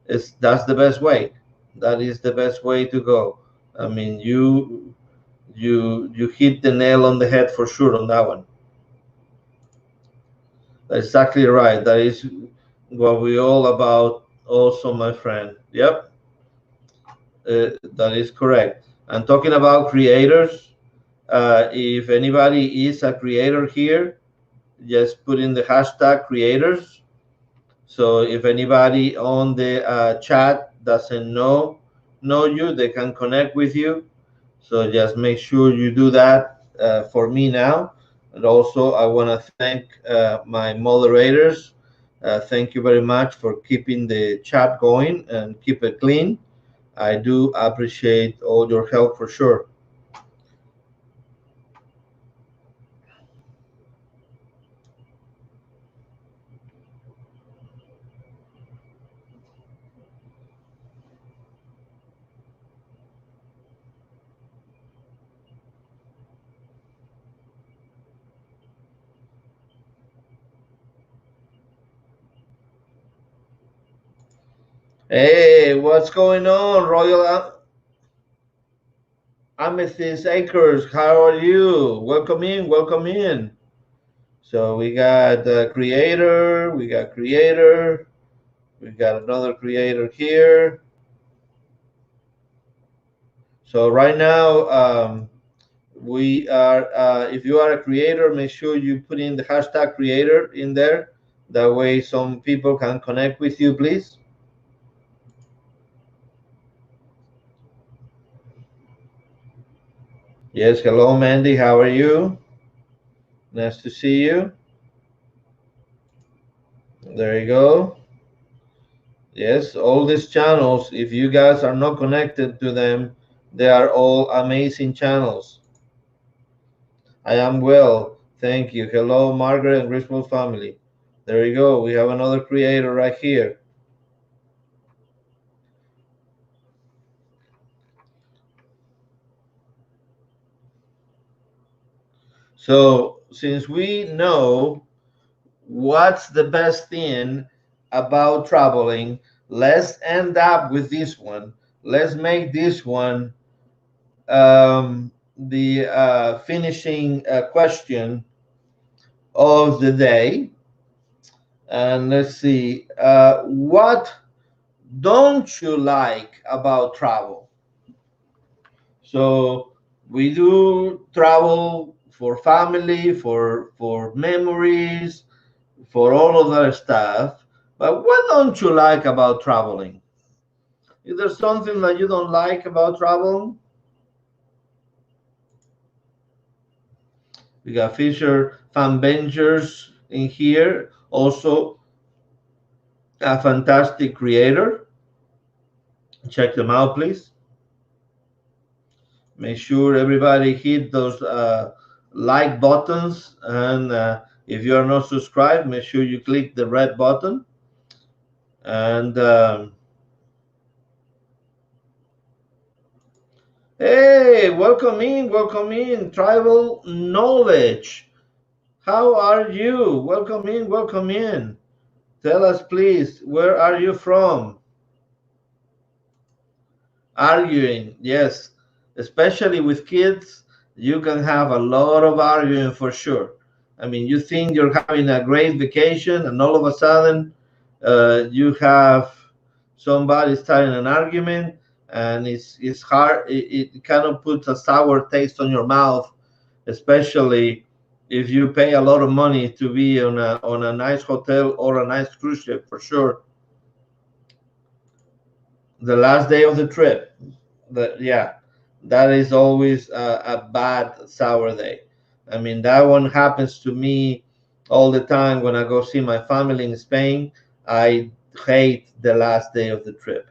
That's the best way. That is the best way to go. I mean, you hit the nail on the head for sure on that one. That's exactly right. That is what we all about also, my friend. Yep, that is correct. And talking about creators, if anybody is a creator here, just put in the hashtag creators. So if anybody on the chat doesn't know you, they can connect with you. So just make sure you do that for me now. And also, I want to thank my moderators. Thank you very much for keeping the chat going and keep it clean. I do appreciate all your help for sure. Hey, what's going on, Royal Amethyst Acres? How are you? Welcome in, welcome in. So we got creator, we got creator, we got another creator here. So right now, we are. If you are a creator, make sure you put in the hashtag creator in there. That way, some people can connect with you, please. Yes, hello, Mandy. How are you? Nice to see you. There you go. Yes, all these channels, if you guys are not connected to them, they are all amazing channels. I am well. Thank you. Hello, Margaret and Griswold family. There you go. We have another creator right here. So, since we know what's the best thing about traveling, let's end up with this one. Let's make this one the finishing question of the day. And let's see, what don't you like about travel? So we do travel for family, for memories, for all of that stuff. But what don't you like about traveling? Is there something that you don't like about travel? We got Fisher Fan Ventures in here, also a fantastic creator. Check them out, please. Make sure everybody hit those like buttons, and if you are not subscribed, make sure you click the red button. And hey, welcome in, Tribal Knowledge. How are you? Welcome in, welcome in. Tell us, please, where are you from? Arguing, yes, especially with kids, you can have a lot of arguing for sure. I mean, you think you're having a great vacation, and all of a sudden, you have somebody starting an argument, and it's hard. It kind of puts a sour taste on your mouth, especially if you pay a lot of money to be on a nice hotel or a nice cruise ship for sure. The last day of the trip, yeah, that is always a bad sour day. I mean, that one happens to me all the time when I go see my family in Spain. I hate the last day of the trip.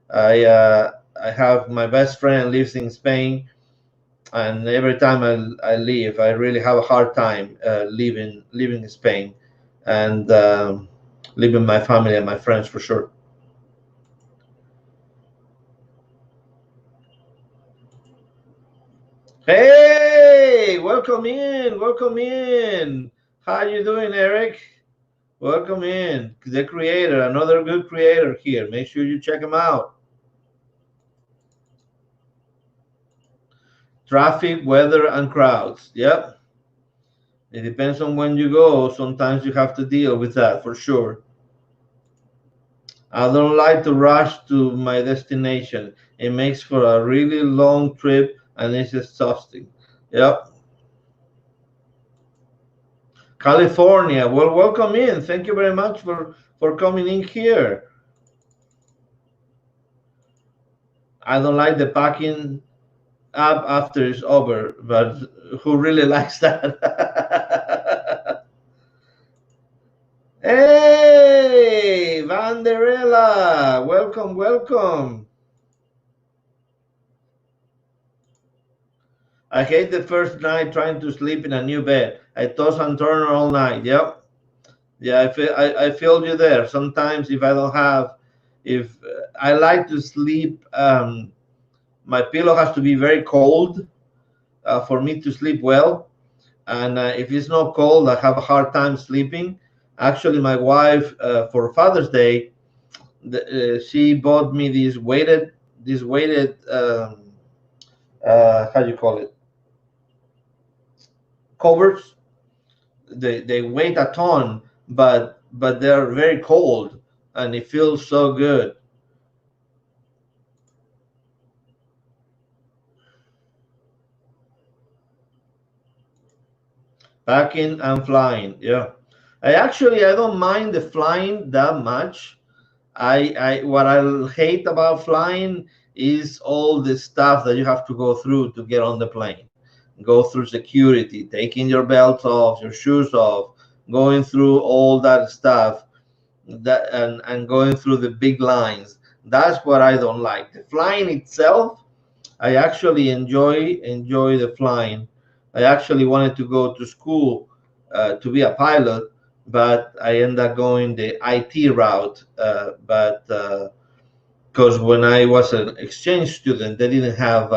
I have my best friend lives in Spain, and every time I leave, I really have a hard time leaving Spain, and leaving my family and my friends for sure. Hey, welcome in, welcome in. How you doing, Eric? Welcome in. The creator, another good creator here. Make sure you check him out. Traffic, weather, and crowds. Yep. It depends on when you go. Sometimes you have to deal with that for sure. I don't like to rush to my destination. It makes for a really long trip and it's exhausting. Yep. California. Well, welcome in. Thank you very much for coming in here. I don't like the packing up after it's over, but who really likes that? Hey, Vanderella, welcome, welcome. I hate the first night trying to sleep in a new bed. I toss and turn all night. Yep. Yeah, I feel you there. Sometimes if I don't have, if I like to sleep, my pillow has to be very cold for me to sleep well. And if it's not cold, I have a hard time sleeping. Actually, my wife for Father's Day, she bought me these weighted how do you call it, covers. They weigh a ton, but they're very cold, and it feels so good. Packing and flying, yeah. I don't mind the flying that much. I what I hate about flying is all the stuff that you have to go through to get on the plane. Go through security, taking your belt off, your shoes off, going through all that stuff, that and going through the big lines. That's what I don't like. The flying itself, I actually enjoy the flying. I actually wanted to go to school to be a pilot, but I ended up going the IT route. But because when I was an exchange student, they didn't have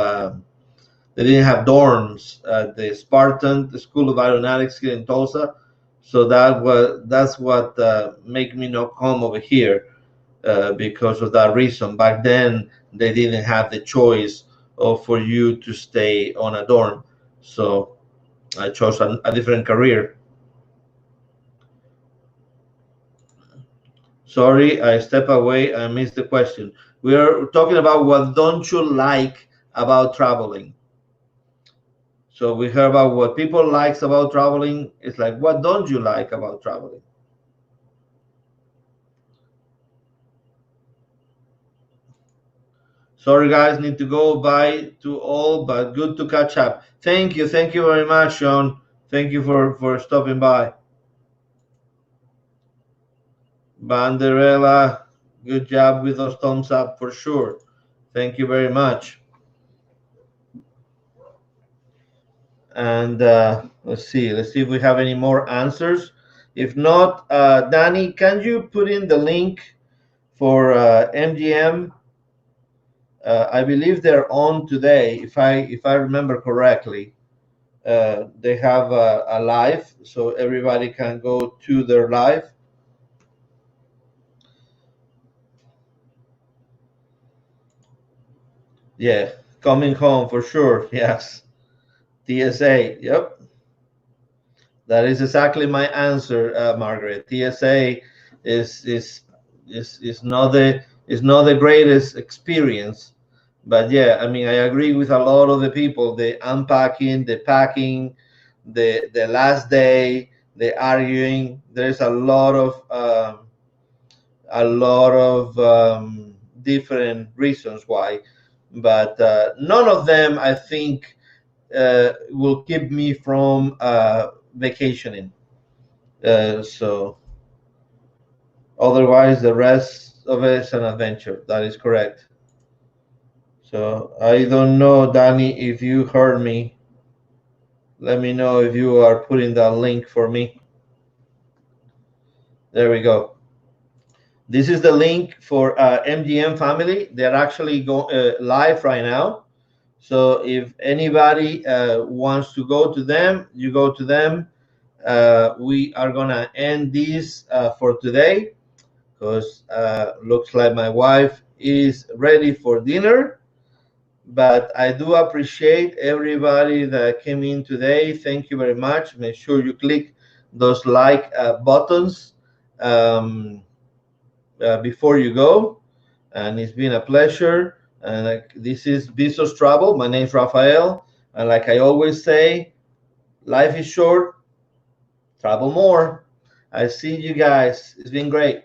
dorms at the Spartan, the School of Aeronautics here in Tulsa. So that's what made me not come over here because of that reason. Back then, they didn't have the choice of for you to stay on a dorm. So I chose a different career. Sorry, I step away. I missed the question. We are talking about what don't you like about traveling. So we heard about what people likes about traveling. It's like, what don't you like about traveling? Sorry, guys, need to go. Bye to all, but good to catch up. Thank you very much, Sean. Thank you for stopping by. Banderella, good job with those thumbs up for sure. Thank you very much. And let's see if we have any more answers. If not, Danny, can you put in the link for MGM? I believe they're on today, if I remember correctly. They have a live, so everybody can go to their live. Yeah, coming home for sure. Yes, TSA. Yep, that is exactly my answer, Margaret. TSA is not It's not the greatest experience, but yeah, I mean, I agree with a lot of the people. The unpacking, the packing, the last day, the arguing. There's a lot of different reasons why, but none of them, I think, will keep me from vacationing. So otherwise, the rest of it is an adventure. That is correct. So I don't know, Danny, if you heard me. Let me know if you are putting that link for me. There we go. This is the link for MGM family. They're actually live right now. So if anybody wants to go to them, you go to them. We are gonna end this for today because looks like my wife is ready for dinner. But I do appreciate everybody that came in today. Thank you very much. Make sure you click those like buttons before you go. And it's been a pleasure. And this is Bezos Travel. My name is Rafael. And like I always say, life is short, travel more. I see you guys. It's been great.